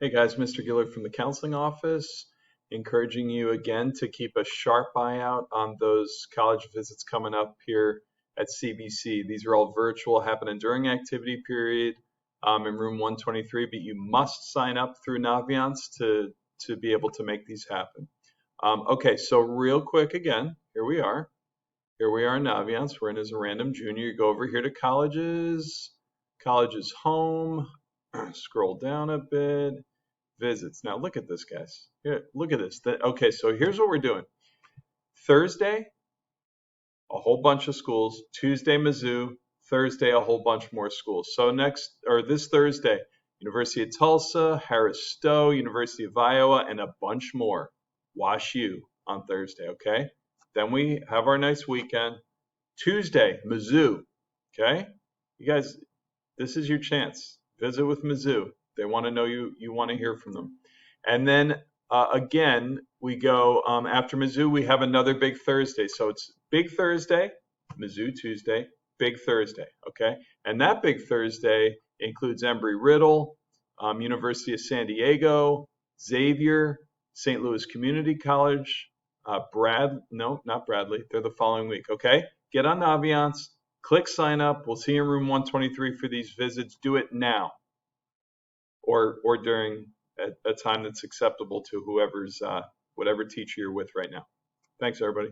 Hey guys, Mr. Gillard from the counseling office, encouraging you again to keep a sharp eye out on those college visits coming up here at CBC. These are all virtual, happening during activity period in room 123, but you must sign up through Naviance to be able to make these happen. Okay, so real quick again, here we are. Here we are in Naviance. We're in as a random junior. You go over here to colleges, colleges home, scroll down a bit. Visits. Now look at this, guys. Here, look at this. Okay, so here's what we're doing. Thursday, a whole bunch of schools. Tuesday, Mizzou. Thursday, a whole bunch more schools. So this Thursday, University of Tulsa, Harris Stowe, University of Iowa, and a bunch more. Wash U on Thursday, okay? Then we have our nice weekend. Tuesday, Mizzou, okay? You guys, this is your chance. Visit with Mizzou. They want to know you. You want to hear from them. And then again, we go after Mizzou. We have another Big Thursday. So it's Big Thursday, Mizzou Tuesday, Big Thursday. Okay, and that Big Thursday includes Embry-Riddle, University of San Diego, Xavier, St. Louis Community College, not Bradley. They're the following week. Okay, get on Naviance. Click sign up. We'll see you in room 123 for these visits. Do it now or during a time that's acceptable to whoever's whatever teacher you're with right now. Thanks, everybody.